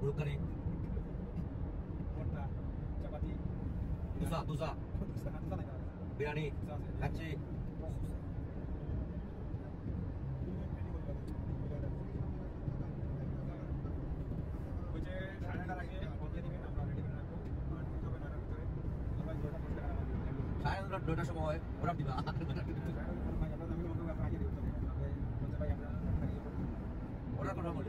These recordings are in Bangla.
Burukani. Tusa. Biryani. Kachi. Saya udah semua orang tiba. Orang orang mau.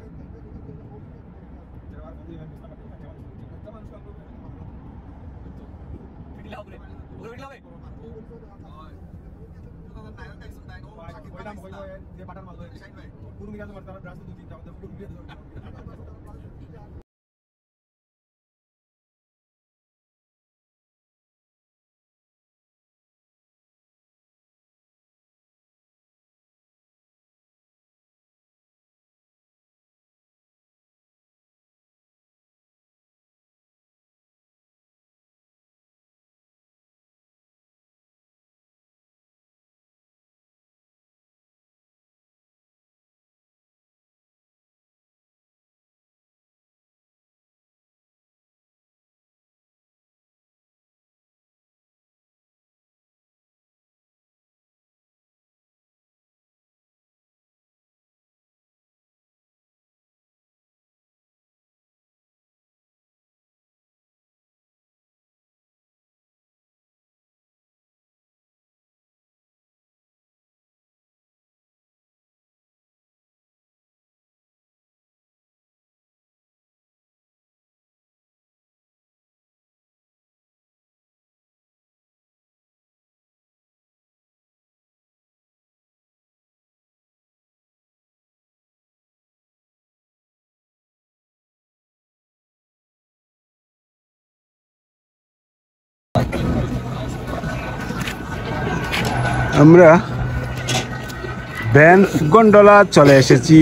আমরা ভ্যান্স গন্ডোলা চলে এসেছি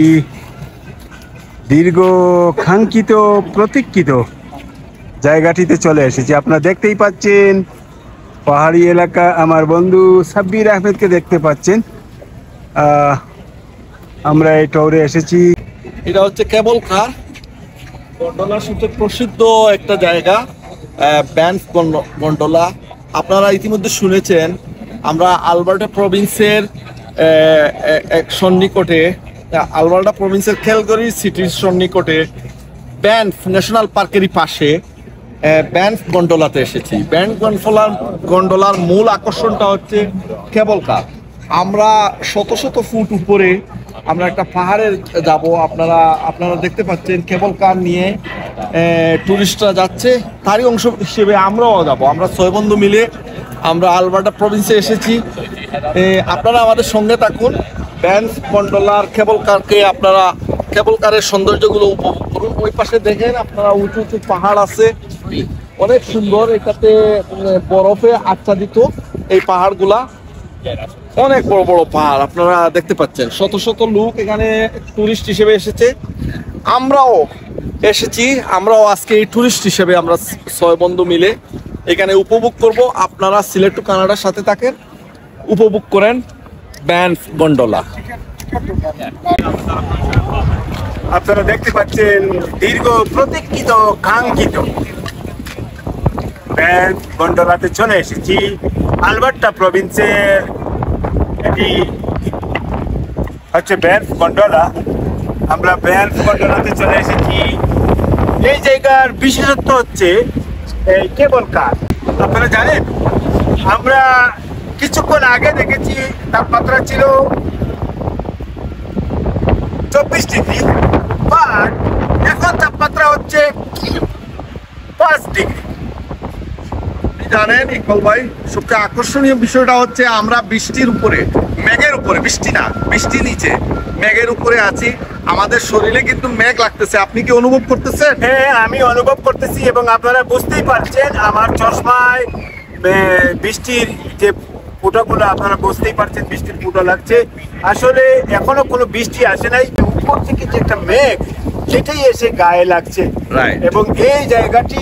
দীর্ঘ কাঙ্ক্ষিত প্রতীক্ষিত জায়গাটিতে চলে এসেছি। আপনারা দেখতেই পাচ্ছেন পাহাড়ি এলাকা। আমার বন্ধু সাব্বির আহমেদকে দেখতে পাচ্ছেন। আমরা এই ট্যুরে এসেছি। এটা হচ্ছে কেবল কার গন্ডোলার সবচেয়ে প্রসিদ্ধ একটা জায়গা, ভ্যান্স গন্ডোলা। আপনারা ইতিমধ্যে শুনেছেন আমরা আলবার্টা প্রভিন্সের এক সন্নিকটে, আলবার্টা প্রভিন্সের ক্যালগারি সিটির সন্নিকটে ব্যানফ ন্যাশনাল পার্কেরই পাশে ব্যানফ গন্ডোলাতে এসেছি। ব্যানফ গন্ডোলার মূল আকর্ষণটা হচ্ছে কেবল কার। আমরা শত শত ফুট উপরে আমরা একটা পাহাড়ে যাব। আপনারা দেখতে পাচ্ছেন কেবল কার নিয়ে টুরিস্টরা যাচ্ছে, তারই অংশ হিসেবে আমরাও যাব। আমরা 6 বন্ধু মিলে আমরা আলবার্টা প্রভিন্সে এসেছি। আপনারা আমাদের সঙ্গে থাকুন। ভ্যান্স গন্ডোলার কেবল কারকে আপনারা কেবল কারের সৌন্দর্যগুলো উপভোগ করুন। ওই পাশে দেখেন আপনারা উঁচু উঁচু পাহাড় আছে, অনেক সুন্দর। এটাতে বরফে আচ্ছাদিত এই পাহাড়গুলা, অনেক বড় বড় পাহাড় আপনারা দেখতে পাচ্ছেন। শত শত লোক এখানে টুরিস্ট হিসেবে এসেছে, আমরাও এসেছি। আমরাও আজকে এই টুরিস্ট হিসেবে আমরা 6 বন্ধু মিলে এখানে উপভোগ করব। আপনারা সিলেট টু কানাডার সাথে থাকেন, উপভোগ করেন ভ্যান্স গন্ডোলা। আপনারা দেখতে পাচ্ছেন দীর্ঘ প্রতীক্ষিত কাঙ্ক্ষিত ভ্যান্স গন্ডোলাতে চলে এসেছি। আলবার্টা প্রভিন্সের এটি হচ্ছে ভ্যান্স গন্ডোলা। আমরা ভ্যান্স গন্ডোলাতে চলে এসেছি। এই জায়গার বিশেষত্ব হচ্ছে এই কেবল কার। আপনারা জানেন আমরা কিছুক্ষণ আগে দেখেছি তাপমাত্রা ছিল 24 ডিগ্রি, বাট এখন তাপমাত্রা হচ্ছে 5 ডিগ্রি। জানেন ইকবাল ভাই, সবচেয়ে আকর্ষণীয় বিষয়টা হচ্ছে আমরা বৃষ্টির উপরে, মেঘের উপরে, বৃষ্টি না, বৃষ্টি নিচে মেঘের উপরে আছি। আমাদের শরীরে কিন্তু মেঘ লাগতেছে। আপনি কি অনুভব করতেছেন? হ্যাঁ, আমি অনুভব করতেছি এবং আপনারা বুঝতেই পারছেন আমার চশমায় বৃষ্টির যে ফোঁটাগুলো, আপনারা বুঝতেই পারছেন বৃষ্টির ফোঁটা লাগছে। আসলে এখনো কোনো বৃষ্টি আসে নাই, উপর থেকে যে একটা মেঘ সেটাই এসে গায়ে লাগছে। এবং এই জায়গাটি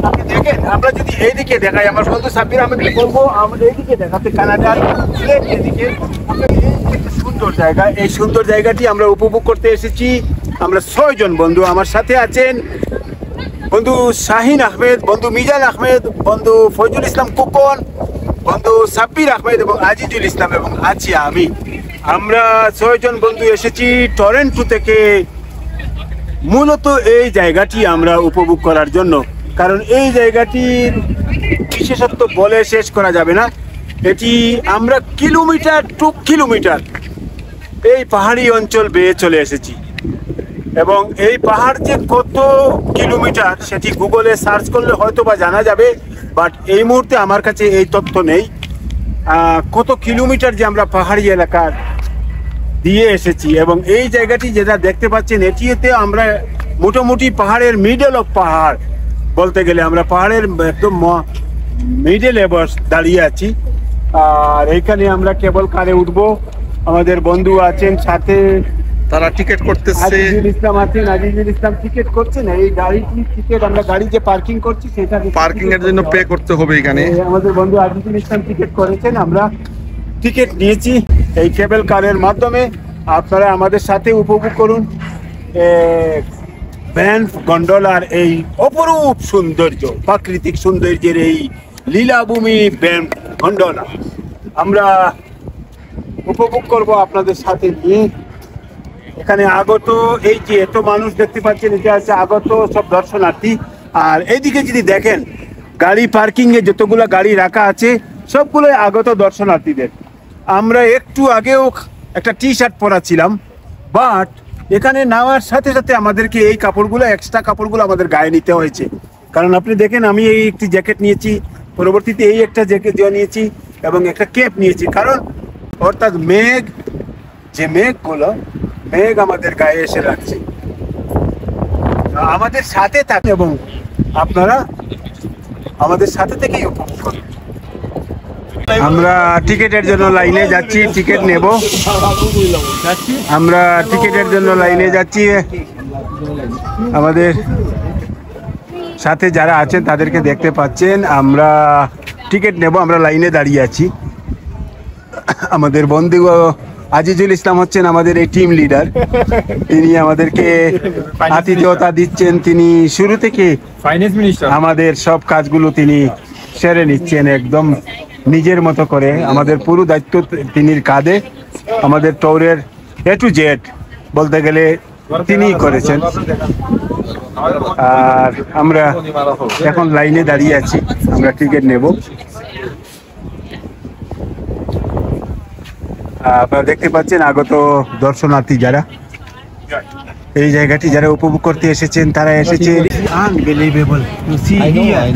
আপনি দেখেন, আমরা যদি এইদিকে দেখাই, আমার বন্ধু সাব্বির আহমেদকে বলবো আমাদের এইদিকে দেখাতে, কানাডার এদিকে একটা সুন্দর জায়গা। এই সুন্দর জায়গাটি আমরা উপভোগ করতে এসেছি। আমরা 6 জন বন্ধু, আমার সাথে আছেন বন্ধু শাহিন আহমেদ, বন্ধু মিজান আহমেদ, বন্ধু ফজলুল ইসলাম কুকন, বন্ধু সাব্বির আহমেদ এবং আজিজুল ইসলাম এবং আছি আমি। আমরা 6 জন বন্ধু এসেছি টরন্টো থেকে, মূলত এই জায়গাটি আমরা উপভোগ করার জন্য। কারণ এই জায়গাটির বিশেষত্ব বলে শেষ করা যাবে না। এটি আমরা কিলোমিটার টু কিলোমিটার এই পাহাড়ি অঞ্চল বেয়ে চলে এসেছি এবং এই পাহাড় যে কত কিলোমিটার সেটি গুগলে সার্চ করলে হয়তো বা জানা যাবে, বাট এই মুহূর্তে আমার কাছে এই তথ্য নেই কত কিলোমিটার যে আমরা পাহাড়ি এলাকার দিয়ে এসেছি। এবং এই জায়গাটি যেটা দেখতে পাচ্ছেন এটিতে আমরা মোটামুটি পাহাড়ের মিডল অফ পাহাড় বলতে গেলে, আমরা পাহাড়ের একদম মিডলে দাঁড়িয়ে আছি। আর এইখানে আমরা কেবল কারে উঠবো, আমাদের বন্ধু আছেন সাথে, তারা টিকিট করতেছে। আজিজুল ইসলাম আছেন, আজিজুল ইসলাম টিকিট করছেন। এই গাড়িটি টিকিট আমরা গাড়ি যে পার্কিং করছি সেটা পার্কিং এর জন্য পে করতে হবে এখানে। আমাদের বন্ধু আজিজুল ইসলাম টিকিট করেছেন, আমরা টিকিট নিয়েছি এই কেবল কারের মাধ্যমে। আপনারা আমাদের সাথে উপভোগ করুন ব্যানফ গন্ডোলার এই অপরূপ সৌন্দর্য, প্রাকৃতিক সৌন্দর্যের এই লীলাভূমি ব্যানফ গন্ডোলা আমরা উপভোগ করব আপনাদের সাথে নিয়ে। এখানে আগত এই যে এত মানুষ দেখতে পাচ্ছেন, এটা আছে আগত সব দর্শনার্থী। আর এইদিকে যদি দেখেন গাড়ি পার্কিং এ যতগুলো গাড়ি রাখা আছে সবগুলোই আগত দর্শনার্থীদের। আমরা একটু আগেও একটা টি শার্ট পরা ছিলাম, বাট এখানে নামার সাথে সাথে আমাদেরকে এই কাপড়গুলো, এক্সট্রা কাপড়গুলো আমাদের গায়ে নিতে হয়েছে। কারণ আপনি দেখেন আমি এই একটি জ্যাকেট নিয়েছি, পরবর্তীতে এই একটা জ্যাকেট নিয়েছি এবং একটা ক্যাপ নিয়েছি। কারণ অর্থাৎ যে মেঘ আমাদের গায়ে এসে লাগছে। আমাদের সাথে থাকুন এবং আপনারা আমাদের সাথে থেকেই উপভোগ করুন। আমরা টিকিটের জন্য লাইনে যাচ্ছি, টিকিট নেব। আমরা টিকিটের জন্য লাইনে যাচ্ছি। আমাদের সাথে যারা আছেন তাদেরকে দেখতে পাচ্ছেন, আমরা টিকিট নেব, আমরা লাইনে দাঁড়িয়ে আছি। আমাদের বন্ধু আজিজুল ইসলাম হচ্ছেন আমাদের এই টিম লিডার, তিনি আমাদেরকে আতিথেয়তা দিচ্ছেন। তিনি শুরু থেকে ফাইন্যান্স মিনিস্টার আমাদের সব কাজগুলো তিনি সেরে নিচ্ছেন একদম নিজের মতো করে। আমাদের পুরো দায়িত্ব তিনি কাঁধে, আমাদের ট্যুরের A to Z বলতে গেলে তিনিই করেছেন। আর আমরা এখন লাইনে দাঁড়িয়ে আছি, আমরা টিকিট নেব। আপনারা দেখতে পাচ্ছেন আগত দর্শনার্থী যারা এই জায়গাটি যারা উপভোগ করতে এসেছেন, তারা এসেছেন। Unbelievable, you see here,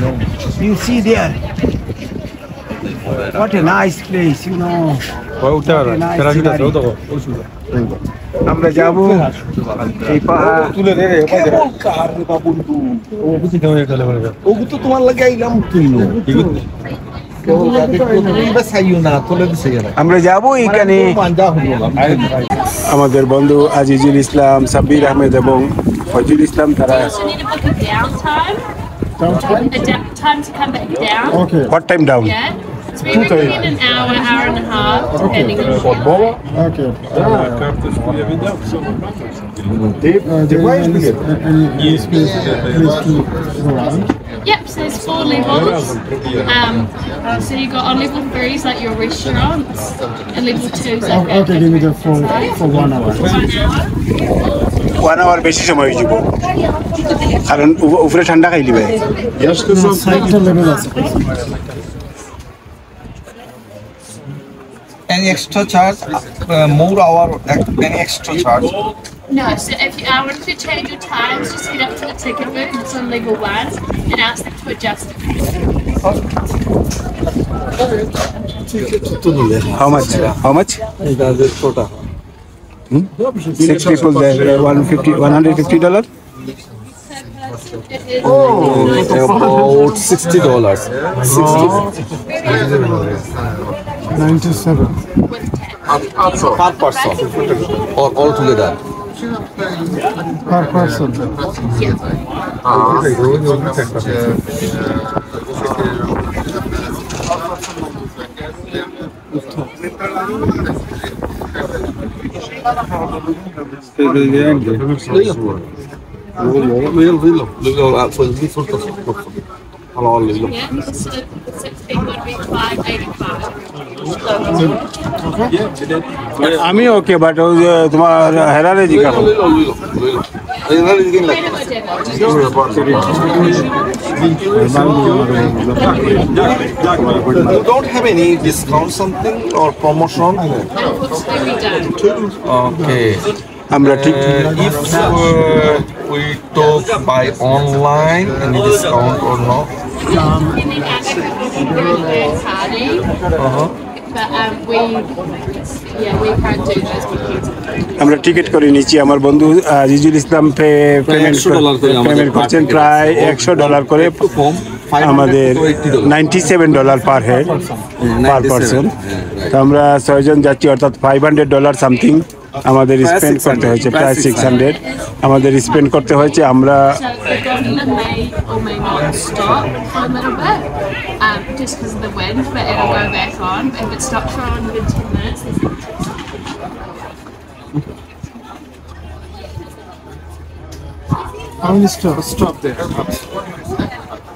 you see there, what a nice place, you know. আমরা যাব এই পাহাড় তুলে রে কেবল কার রে বাবুন্টু ও বুঝি কেমন এটা লাগে ও তো তোমার লাগে আইলাম তুইলো কেবল গাড়ি তো সাইও না তুলে দিছে এরা আমরা যাব এখানে। আমাদের বন্ধু আজিজুল ইসলাম, সাব্বির আহমেদ এবং ফজলুল ইসলাম তারা আছে। Time to come back down. Okay. What time down? Yeah. So we reckon in an hour, hour and a half, depending on Okay. Any space to go around? Yep, so there's 4 levels. So you got on level 3 is like your restaurants, and level 2 is like Okay, give me the for 1 hour. 1 hour বেশি সময় যাব, কারণ উপরে ঠান্ডা খাই দিবে। Cycle level আছে। any extra charge more hour any extra charge No, so if you want to change your times, just head up to the ticket booth, it's on level 1, and ask them to adjust it. How much? How much? এটা যে ছোটা 6 people there, $150. about $60 97. per person or all together Per person. Yeah, the 16 would be 585. আমি ওকে বাট ওই যে তোমার হেরারে জিজ্ঞাসা You don't have any discount something or promotion? Okay. আমরা ঠিক If we talk by online, any discount or no? But we can't do those bookings. আমরা টিকিট করে নিচ্ছি আমার বন্ধু আজিজুল ইসলাম পেমেন্ট করছেন প্রায় $100 করে আমাদের $97 পার হেড পার পারসন। তো আমরা 6 জন যাচ্ছি অর্থাৎ $500 সামথিং আমাদের স্পেন্ড করতে হয়েছে, প্রায় 600 আমাদের স্পেন্ড করতে হয়েছে। আমরা So the gondola may or may not stop for a little bit, just because of the wind, but it'll go back on. If it stops for around 10 minutes, How many stop there?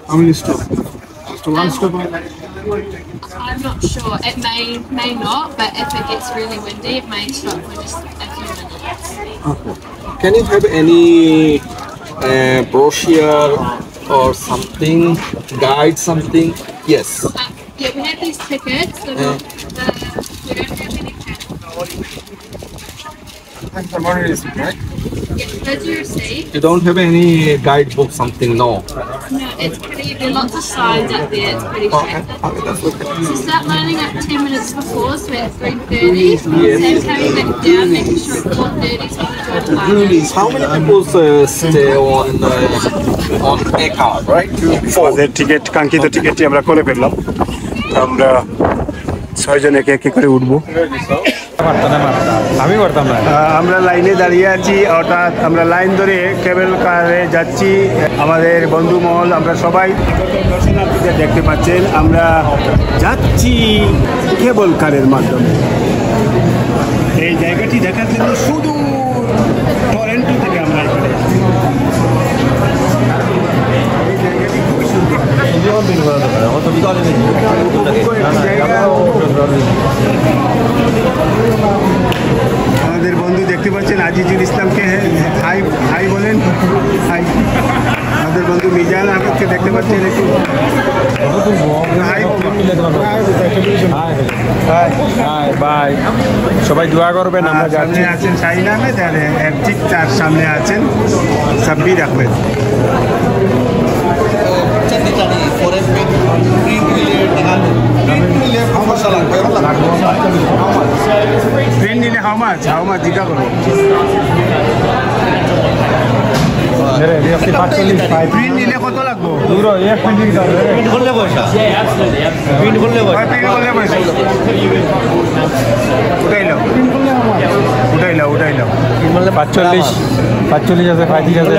How many stop? Just one stop? I'm not sure. It may not, but if it gets really windy, it may stop for just a few minutes. Can you have any brochure or something, guide something? Yes. Yeah, we have these tickets. We don't have any cash. The money is right. Yeah, there's your receipt. You don't have any guidebook, something, no? No, it's pretty. There are lots of signs up there. It's pretty straightforward. So start lining up 10 minutes before, so at 3:30. Same coming back down, making sure it's 4:30 so you don't line. How many people stay on a car, right? আমাদের টিকিট কাঙ্ক্ষিত টিকিটটি আমরা করে ফেললাম। আমরা 6 জন একে একে করে উঠবো। আমি করতাম না। আমরা লাইনে দাঁড়িয়ে আছি, অর্থাৎ আমরা লাইন ধরে কেবল কারে যাচ্ছি। আমাদের বন্ধু মহল আমরা সবাই দর্শনার্থীদের দেখতে পাচ্ছেন, আমরা যাচ্ছি কেবল কারের মাধ্যমে। এই জায়গাটি দেখার জন্য শুধু টরেন্টো থেকে আমরা এখানে আমাদের বন্ধু দেখতে পাচ্ছেন আজিজুল ইসলামকে হাই হাই বলেন, হাই। আমাদের বন্ধু মিজান আহমেদকে দেখতে পাচ্ছেন, একটু বাই, সবাই দোয়া করবেন। আমরা সামনে আছেন শাহিন আহমেদ, আর ঠিক তার সামনে আছেন সাব্বির আহমেদ। ট্রেন নিলে হাউ মাছ জিজ্ঞা করবো। প্রিন্ট নিলে কত লাগবো? প্রিন্ট করলে পয়সা উঠাই লাও 45 আছে, 35 আছে।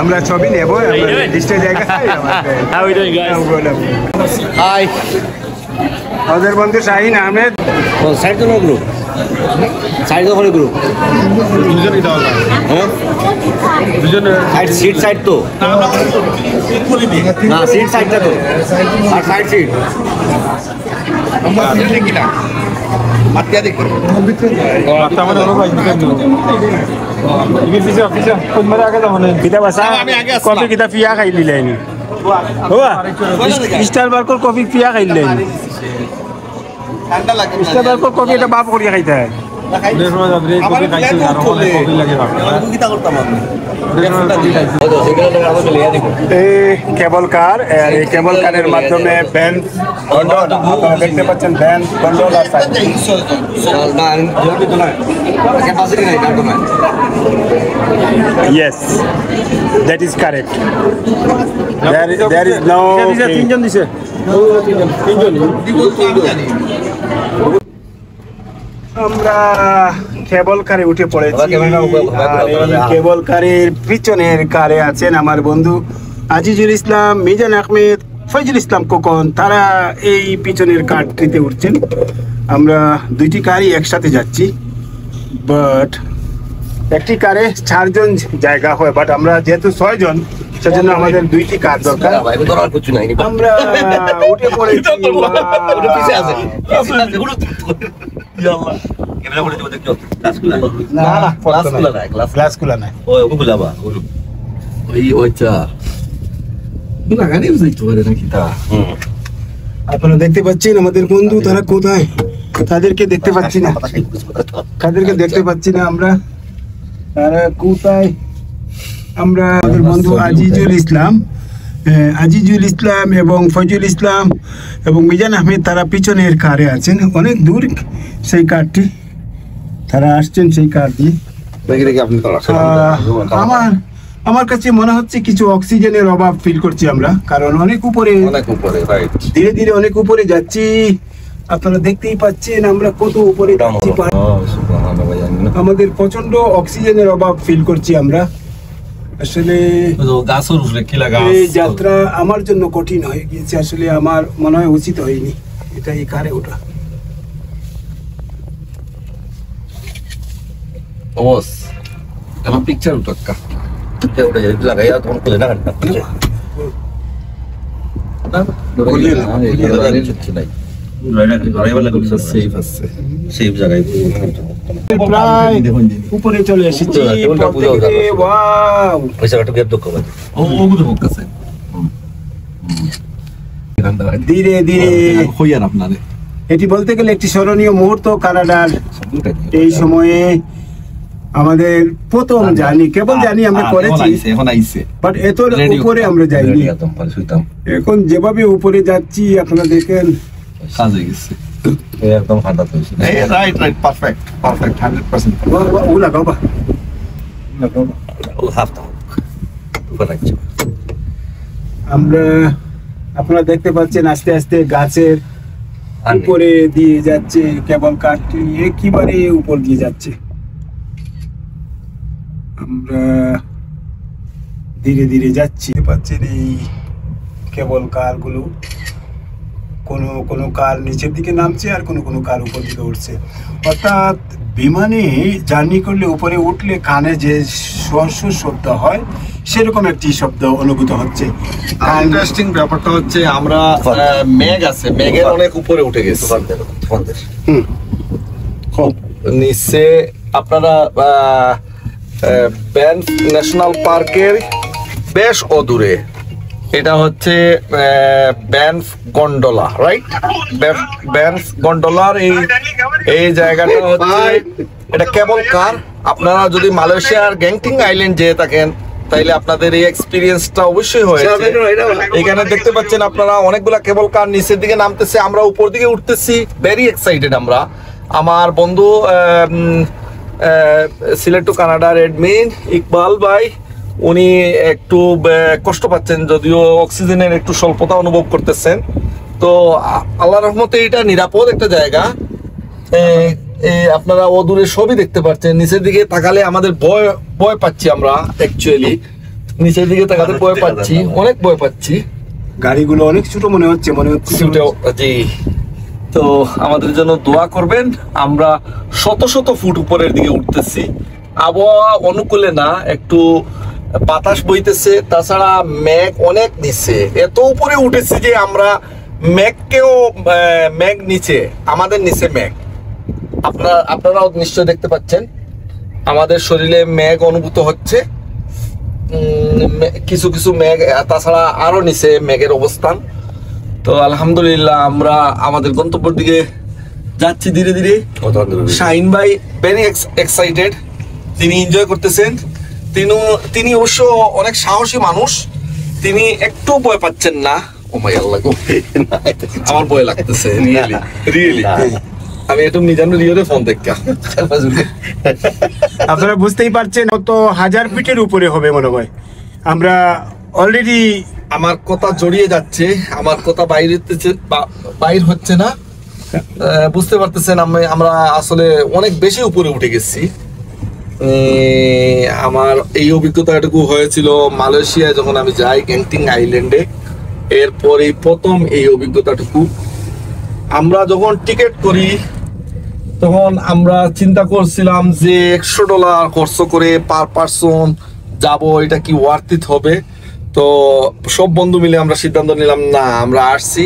আমরা ছবি নেব লিস্টে জায়গা। হাই আমাদের বন্ধু শাহিন আহমেদ। সাইড তো গ্রুপ, সাইড তো গ্রুপ, হ্যাঁ সিট সাইড তো না, সিট সাইডটা তো আর সাইড সিট কফি কিতা পিয়া খাই দিলেনি, স্টার বার্কর কফি পিয়া খাই দিলেনি। স্টার বার্কর কফি এটা বাপ করিয়া খাইতে হয়। কেবল কার, এই কেবল কারের মাধ্যমে ভ্যান আপনারা দেখতে পাচ্ছেন, van gondola Yes, that is correct. There is no. তিনজন দিছে। আমরা কেবল কারে উঠে পড়েছি। কেবল কারের পিছনের কারে আছেন আমার বন্ধু আজিজুল ইসলাম, মিজান আহমেদ, ফয়জুল ইসলাম কোকন। তারা এই পিছনের কারটিতে উঠছেন। আমরা দুইটি কারই একসাথে যাচ্ছি। বাট একটি কারে 4 জন জায়গা হয়, বাট আমরা যেহেতু 6 জন সেজন্য আমাদের 2টি কার দরকার। আমরা উঠে পড়েছি। না না, গ্লাস খোলা নাই। আপনারা দেখতে পাচ্ছেন আমাদের বন্ধু, তারা কোথায়? তাদেরকে দেখতে পাচ্ছি না, তাদেরকে দেখতে পাচ্ছি না আমরা। তারা কোথায়? আমরা আমাদের বন্ধু আজিজুল ইসলাম এবং ফজল ইসলাম এবং মিজান আহমেদ, তারা পিছনের কারে আছেন, অনেক দূর সেই কারটি, তারা আসছেন সেই কার দিয়ে। আমার কাছে মনে হচ্ছে কিছু অক্সিজেনের অভাব ফিল করছি আমরা, কারণ অনেক উপরে ধীরে ধীরে অনেক উপরে যাচ্ছি। আপনারা দেখতেই পাচ্ছেন আমরা কত উপরে যাচ্ছি। আমাদের প্রচন্ড অক্সিজেনের অভাব ফিল করছি আমরা। আসলে এই যাত্রা আমার জন্য কঠিন হয়ে গিয়েছে, আসলে আমার মনে হয় উচিত হয়নি এটা এই কারে ওঠা। পিকচার উঠা উপরে চলে এসেছি। ধীরে ধীরে এটি বলতে গেলে একটি স্মরণীয় মুহূর্ত কানাডার এই সময়ে। আমাদের প্রথম জার্নি, কেবল জার্নি আমরা করেছি, বাট এত উপরে আমরা যাইনি। এখন যেভাবে উপরে যাচ্ছি আপনারা দেখেন, আমরা আপনারা দেখতে পাচ্ছেন আস্তে আস্তে গাছের উপরে দিয়ে যাচ্ছে, কেবল কাঠটি একেবারে উপর দিয়ে যাচ্ছে। আমরা ধীরে ধীরে যাচ্ছি, পাচ্ছেন এই কেবল কারগুলো, কোনো কার নিচের দিকে নামছে আর কোনো কার উপর দিকে উঠছে। অর্থাৎ বিমানে জার্নি করলে উপরে উঠলে কানে যে শব্দ হয় সেরকম একটি শব্দ অনুভূত হচ্ছে। ইন্টারেস্টিং ব্যাপারটা হচ্ছে আমরা মেঘ আছে, মেঘের অনেক উপরে উঠে গেছে। নিচে আপনারা ব্যানফ ন্যাশনাল পার্কের বেশ অদূরে, এটা হচ্ছে ব্যানফ গন্ডোলা, রাইট? ব্যানফ গন্ডোলার এই জায়গাটা হচ্ছে, এটা কেবল কার। আপনারা যদি মালয়েশিয়ার গ্যাংটিং আইল্যান্ড যেয়ে থাকেন তাইলে আপনাদের এই এক্সপিরিয়েন্সটা অবশ্যই হয়েছে। এখানে দেখতে পাচ্ছেন আপনারা অনেকগুলা কেবল কার নিচের দিকে নামতেছে, আমরা উপর দিকে উঠতেছি। ভেরি এক্সাইটেড আমরা। আমার বন্ধু সিলেট টু কানাডার এডমিন ইকবাল ভাই, উনি একটু কষ্ট পাচ্ছেন, যদিও অক্সিজেনের একটু স্বল্পতা অনুভব করতেছেন। তো আল্লাহর রহমতে এটা নিরাপদ একটা জায়গা। আপনারা অদূরে সবই দেখতে পাচ্ছেন। নিচের দিকে তাকালে আমাদের ভয় পাচ্ছি আমরা, অ্যাকচুয়ালি নিচের দিকে তাকাতে ভয় পাচ্ছি, অনেক ভয় পাচ্ছি। গাড়িগুলো অনেক ছোট মনে হচ্ছে জি। তো আমাদের জন্য দোয়া করবেন। আমরা শত শত ফুট উপরের দিকে উঠতেছি, আবহাওয়া অনুকূলে না, একটু বাতাস বইতেছে, তাছাড়া মেঘ অনেক নিচে, এত উপরে উঠেছি যে আমরা মেঘ নিচে, আমাদের নিচে মেঘ। আপনারাও নিশ্চয় দেখতে পাচ্ছেন আমাদের শরীরে মেঘ অনুভূত হচ্ছে, কিছু কিছু মেঘ, তাছাড়া আরো নিচে মেঘের অবস্থান। তো আলহামদুলিল্লাহ আমরা আমাদের গন্তব্যের দিকে যাচ্ছি ধীরে ধীরে। শাহিন ভাই ভেরি এক্সাইটেড, তিনি এনজয় করতেছেন। তিনি অবশ্য অনেক সাহসী মানুষ, তিনি একটু ভয় পাচ্ছেন না। ও মাই আল্লাহ, আমার ভয় লাগতেছে রিয়েলি। আমি একটু মিজানুর রিওরে ফোন দেখা। আপনারা বুঝতেই পারছেন কত হাজার ফিটের উপরে হবে মনে হয়। আমরা অলরেডি, আমার কথা জড়িয়ে যাচ্ছে, আমার কথা বাইর হচ্ছে না, বুঝতে পারতেছেন আমরা আসলে অনেক বেশি উপরে উঠে গেছি। আমার এই অভিজ্ঞতাটুকু হয়েছিল মালয়েশিয়ায় যখন আমি যাই গ্যাংটিং আইল্যান্ডে, এরপরে প্রথম এই অভিজ্ঞতাটুকু। আমরা যখন টিকিট করি তখন আমরা চিন্তা করছিলাম যে $100 খরচ করে পার পারসন যাব, এটা কি ওয়ার্থ ইট হবে? তো সব বন্ধু মিলে আমরা সিদ্ধান্ত নিলাম না, আমরা আসছি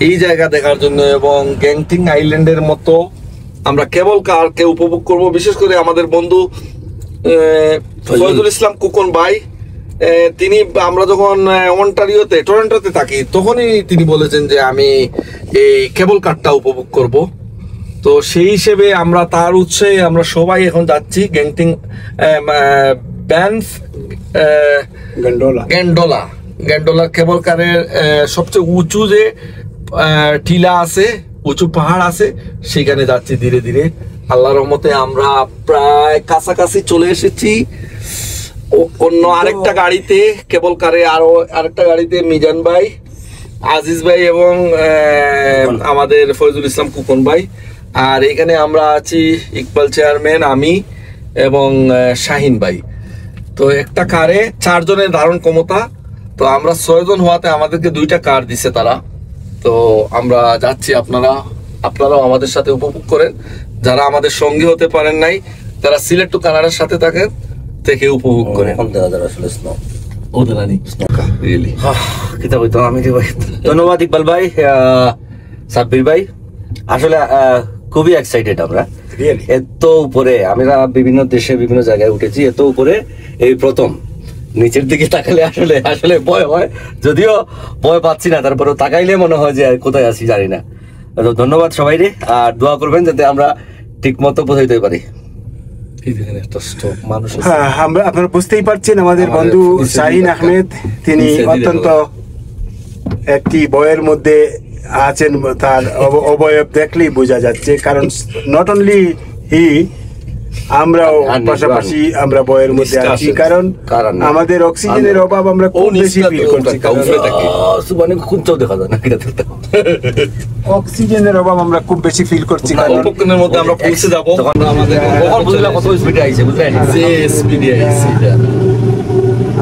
এই জায়গা দেখার জন্য এবং গ্যাংটিং আইল্যান্ডের মতো আমরা কেবল কারকে উপভোগ করব। বিশেষ করে আমাদের বন্ধু ফয়জুল ইসলাম কুকন ভাই, তিনি, আমরা যখন টরন্টোতে থাকি তখনই তিনি বলেছেন যে আমি এই কেবল কারটা উপভোগ করব। তো সেই হিসেবে আমরা তার উৎসাহে আমরা সবাই এখন যাচ্ছি গ্যাংটিং ব্যানফ গ্যান্ডোলা কেবল কারের সবচেয়ে উঁচু যে টিলা আছে, উঁচু পাহাড় আছে, সেখানে যাচ্ছি ধীরে ধীরে। আল্লাহর রহমতে আমরা প্রায় কাছাকাছি চলে এসেছি। অন্য আরেকটা গাড়িতে কেবল কারে, আরো আরেকটা গাড়িতে মিজান ভাই, আজিজ ভাই এবং আমাদের ফয়জুল ইসলাম কুকন ভাই, আর এখানে আমরা আছি ইকবাল চেয়ারম্যান, আমি এবং শাহিন ভাই। তো একটা কারে 4 জনের ধারণ ক্ষমতা, তো আমরা 6 জন হওয়াতে আমাদেরকে 2টা কার দিছে তারা। তো আমরা যাচ্ছি, আপনারাও আমাদের সাথে উপভোগ করেন। যারা আমাদের সঙ্গী হতে পারেন নাই, তারা সিলেট টু কানাডার সাথে থাকেন, থেকে উপভোগ করেন। ধন্যবাদ ইকবাল ভাই, সাব্বির ভাই। আসলে খুবই এক্সাইটেড আমরা। এত উপরে আমরা বিভিন্ন দেশে বিভিন্ন জায়গায় উঠেছি, এত উপরে এই প্রথম। নিচের দিকে তাকালে আসলে আসলে ভয় হয়, যদিও ভয় পাচ্ছি না, তারপরেও তাকাইলে মনে হয় যে কোথায় আছি জানি না। তো ধন্যবাদ সবাই রে, আর দোয়া করবেন যাতে আমরা ঠিক মতো পৌঁছাইতে পারি। আপনারা বুঝতেই পারছেন আমাদের বন্ধু শাহিন আহমেদ, তিনি অত্যন্ত একটি বয়ের মধ্যে আছেন, তার অবয়ব দেখলেই বোঝা যাচ্ছে। কারণ নট অনলি হি, আমরাও পাশাপাশি আমরা বয়ের মধ্যে আছি, কারণ আমাদের অক্সিজেনের অভাব আমরা খুব বেশি ফিল করছি। অক্সিজেনের অভাব আমরা খুব বেশি ফিল করছি, অল্পক্ষণের মধ্যে আমরা পৌঁছে যাবো।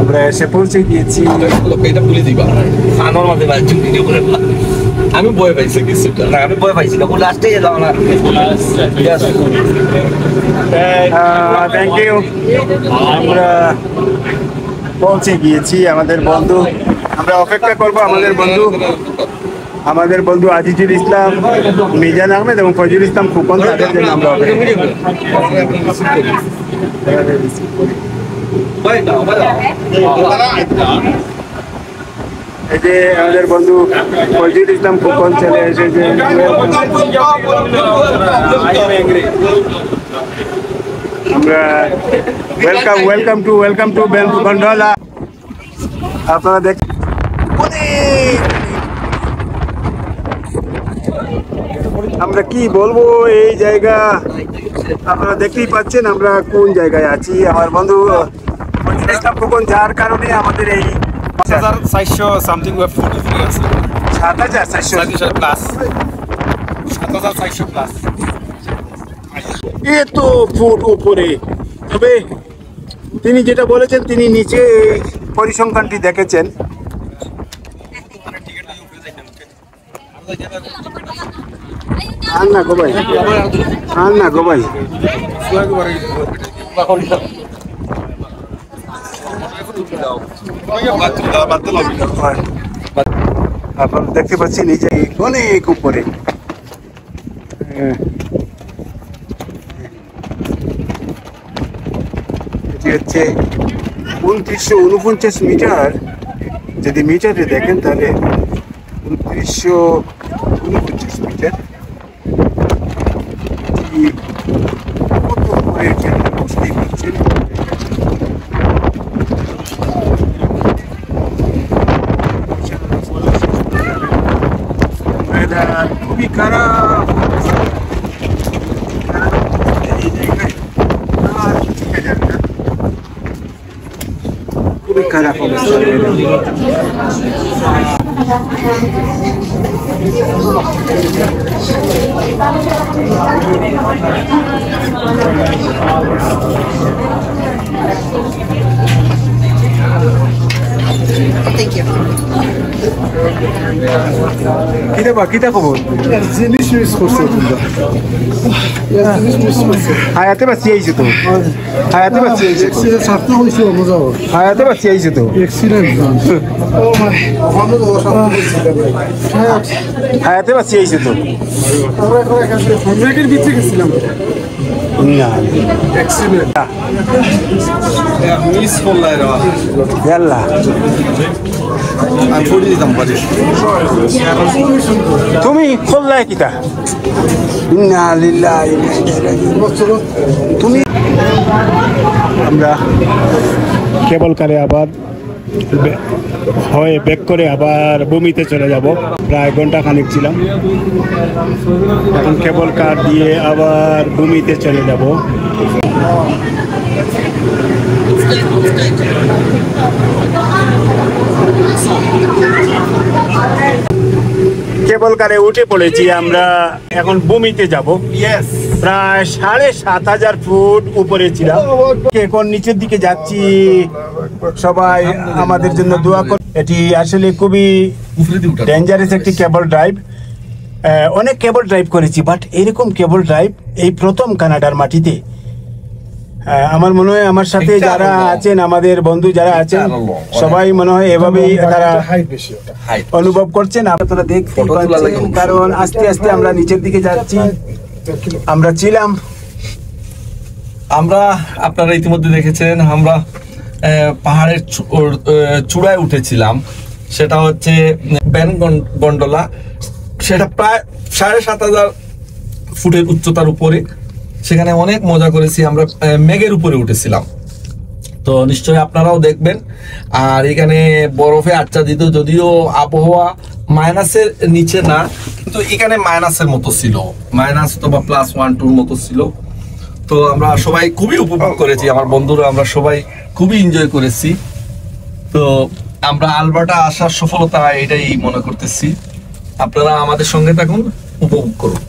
আমরা এসে পৌঁছে গিয়েছি। আমি ভয় পাইছি কিছুটা, আমি ভয় পাইছি না, লাস্টে থ্যাংক ইউ। আমরা পৌঁছে গিয়েছি আমাদের বন্ধু, আমরা অপেক্ষা করব আমাদের বন্ধু আজিজুল ইসলাম, মিজান আহমেদ এবং ফয়জুল ইসলাম ফুকন, তাদের জন্য আমরা এই যে আমাদের বন্ধু ফয়জুল ইসলাম ফুকন চলে এসেছে। আমরা ওয়েলকাম টু গন্ডোলা। আপনারা দেখেন আমরা কি বলবো, এই জায়গা আপনারা দেখতেই পাচ্ছেন আমরা কোন জায়গায় আছি। আমার বন্ধু ফয়জুল ইসলাম ফুকন, যার কারণে আমাদের এই 7,400 সামথিং ওয়েব ফটো ফ্রি আছে। 7,400 প্লাস 7,400 প্লাস এত ফুট উপরে। তবে তিনি যেটা বলেছেন, তিনি নিচে পরিসংখ্যানটি দেখেছেন। আর না গো ভাই, আপনারা দেখতে পাচ্ছেন এই যে অনেক উপরে। এটি হচ্ছে 2949 মিটার। যদি মিটারে দেখেন তাহলে 2949 মিটার। কত উপরে বুঝতেই পারছেন। খুবই খারাপ, খুবই খারাপ অবস্থা। Thank you. কিতা খবর জিনিস মিস করছে তোমরা হায়াতে বাঁচি আইছে তো হায়াতে বাঁচি আইছে অ্যাক্সিডেন্ট সাথে হয়েছে মজা হয় হায়াতে বাঁচি আইছে তো অ্যাক্সিডেন্ট ও মাই ওখানে তো হায়াতে বাঁচি আইছে তো আমরা ভিতরে গেছিলাম না অ্যাক্সিডেন্ট মিস করলাই রা ইয়াল্লা আমি ফুড়ি দিতাম পারি তুমি খোল্লাই কিতা ইন্না লিল্লাহি ওয়া ইন্না ইলাইহি রাজিউন তুমি আমরা কেবল কারে আবার হয়ে ব্যাক করে আবার ভূমিতে চলে যাব প্রায় ঘন্টা খানিক ছিলাম এখন কেবল কার দিয়ে আবার ভূমিতে চলে যাব কেবল কারে উঠে পড়েছি আমরা এখন ভূমিতে যাব প্রায় ৭,৫০০ ফুট উপরে ছিলাম এখন নিচের দিকে যাচ্ছি সবাই আমাদের জন্য দোয়া করুন এটি আসলে খুবই ডেঞ্জারাস একটি কেবল ড্রাইভ অনেক কেবল ড্রাইভ করেছি বাট এরকম কেবল ড্রাইভ এই প্রথম কানাডার মাটিতে আমার মনে হয় আমার সাথে যারা আছেন আমাদের বন্ধু যারা আছেন সবাই মনে হয় এভাবেই তারা অনুভব করছেন আপনারা দেখতে পাচ্ছেন কারণ আস্তে আস্তে আমরা নিচের দিকে যাচ্ছি আমরা ছিলাম আমরা আপনারা ইতিমধ্যে দেখেছেন আমরা পাহাড়ের চূড়ায় উঠেছিলাম সেটা হচ্ছে ব্যান গন্ডোলা সেটা প্রায় ৭,৫০০ ফুটের উচ্চতার উপরে সেখানে অনেক মজা করেছি আমরা মেঘের উপরে উঠেছিলাম তো নিশ্চয়ই আপনারাও দেখবেন আর এখানে বরফে আচ্ছাদিত যদিও আবহাওয়া মাইনাসের নিচে না কিন্তু এখানে মাইনাসের মতো ছিল মাইনাস অথবা +1-2 মতো ছিল তো আমরা সবাই খুবই উপভোগ করেছি আমার বন্ধুরা আমরা সবাই খুবই এনজয় করেছি তো আমরা আলবার্টা আসার সফলতা এটাই মনে করতেছি আপনারা আমাদের সঙ্গে থাকুন উপভোগ করুন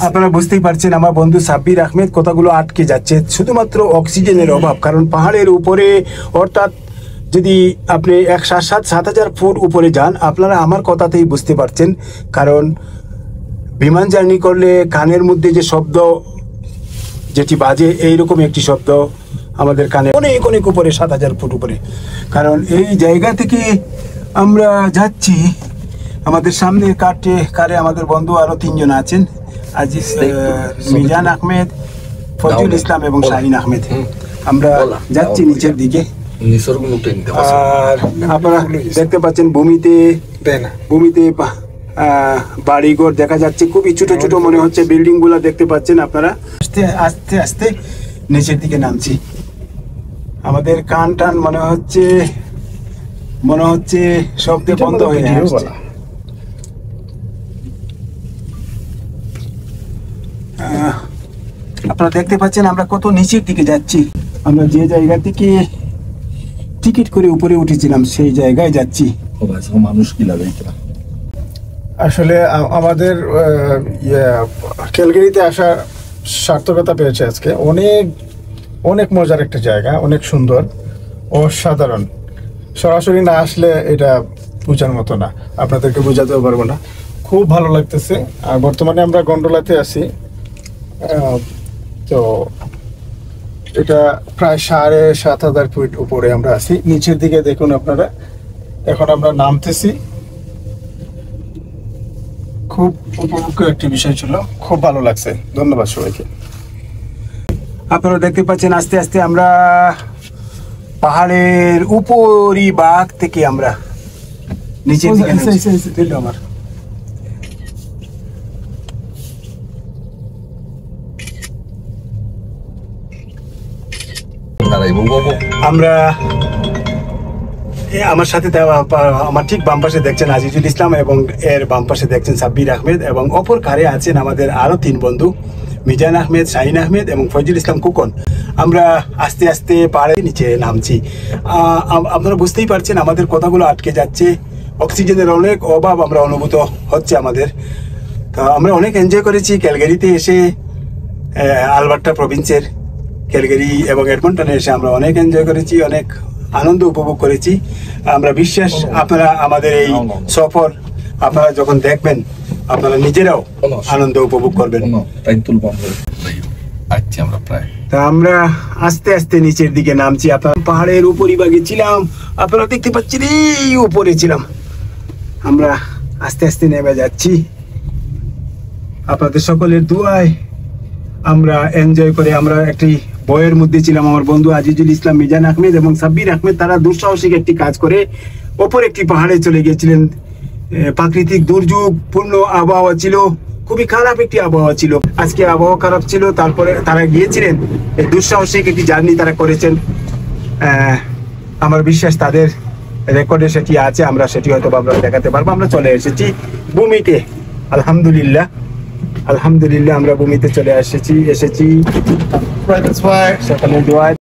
আপনারা বুঝতেই পারছেন আমার বন্ধু সাব্বির আহমেদ কথাগুলো আটকে যাচ্ছে শুধুমাত্র অক্সিজেনের অভাব কারণ পাহাড়ের উপরে অর্থাৎ যদি আপনি ৭,৫০০ ফুট উপরে যান আপনারা আমার কথাতেই বুঝতে পারছেন কারণ বিমান জার্নি করলে কানের মধ্যে যে শব্দ যেটি বাজে এইরকম একটি শব্দ আমাদের কানে অনেক অনেক উপরে ৭,০০০ ফুট উপরে কারণ এই জায়গা থেকে আমরা যাচ্ছি আমাদের সামনে কারে আমাদের বন্ধু আরো ৩ জন আছেন আজিজ মিজান আহমেদ ফজল ইসলাম এবং শাহিন আহমেদ আমরা যাচ্ছি নিচের দিকে আর আপনারা দেখতে পাচ্ছেন ভূমিতে বাড়িঘর দেখা যাচ্ছে খুবই ছোট ছোট মনে হচ্ছে বিল্ডিং গুলা দেখতে পাচ্ছেন আপনারা আস্তে আস্তে নিচের দিকে নামছি আমাদের কান টান মনে হচ্ছে শব্দ বন্ধ হয়ে আসছে আপনারা দেখতে পাচ্ছেন আমরা কত নিচের দিকে যাচ্ছি আমরা যে জায়গা থেকে টিকিট করে উপরে উঠেছিলাম সেই জায়গায় যাচ্ছি মানুষ কি লাগে আসলে আমাদের ক্যালগারিতে আসার সার্থকতা পেয়েছে আজকে অনেক অনেক মজার একটা জায়গা অনেক সুন্দর অসাধারণ সরাসরি না আসলে এটা বোঝার মতো না আপনাদেরকে বোঝাতেও পারবো না খুব ভালো লাগতেছে আর বর্তমানে আমরা গন্ডোলাতে আছি তো এটা প্রায় ৭,৫০০ ফুট উপরে আমরা আছি নিচের দিকে দেখুন আপনারা এখন আমরা নামতেছি খুব উপভোগ্য একটি বিষয় ছিল খুব ভালো লাগছে ধন্যবাদ সবাইকে আপনারা দেখতে পাচ্ছেন আস্তে আস্তে আমরা পাহাড়ের উপরি ভাগ থেকে আমরা নিচের দিকে আমার আমরা আমার সাথে আমার ঠিক বাম পাশে দেখছেন আজিজুল ইসলাম এবং এর বাম পাশে দেখছেন সাব্বির আহমেদ এবং অপর কারে আছেন আমাদের আরো 3 বন্ধু মিজান আহমেদ শাহিন আহমেদ এবং ফজল ইসলাম কুকন আমরা আস্তে আস্তে পাহাড়ের নিচে নামছি আপনারা বুঝতেই পারছেন আমাদের কথাগুলো আটকে যাচ্ছে অক্সিজেনের অনেক অভাব আমরা অনুভূত হচ্ছে আমাদের তো আমরা অনেক এনজয় করেছি ক্যালগারিতে এসে আলবার্টা প্রভিন্সের ক্যালগারি এবং এডমন্টনে এসে আমরা অনেক এনজয় করেছি, অনেক আনন্দ উপভোগ করেছি। আমরা বিশ্বাস আপনারা আমাদের এই সফর আপনারা যখন দেখবেন আপনারা নিজেরাও আনন্দ উপভোগ করবেন। তা আমরা আস্তে আস্তে নিচের দিকে নামছি। আপনার পাহাড়ের উপরিভাগে ছিলাম, আপনারা দেখতে পাচ্ছেন এই উপরে ছিলাম। আমরা আস্তে আস্তে নেমে যাচ্ছি। আপনাদের সকলের দুয়ায় আমরা এনজয় করে আমরা একটি বয়ের মধ্যে ছিলাম। আমার বন্ধু আজিজুল ইসলাম, মিজান আহমেদ এবং সাব্বির আহমেদ, তারা দুঃসাহসিক একটি কাজ করে ওপর একটি পাহাড়ে চলে গিয়েছিলেন। প্রাকৃতিক দুর্যোগ পূর্ণ আবহাওয়া ছিল, খুবই খারাপ একটি আবহাওয়া ছিল। আজকে আবহাওয়া খারাপ ছিল, তারপরে তারা গিয়েছিলেন, এই দুঃসাহসিক একটি জার্নি তারা করেছেন। আমার বিশ্বাস তাদের রেকর্ডে সেটি আছে, আমরা সেটি হয়তো আমরা দেখাতে পারবো। আমরা চলে এসেছি ভূমিতে, আলহামদুলিল্লাহ আলহামদুলিল্লাহ আমরা ভূমিতে চলে এসেছি। সকালের দোয়া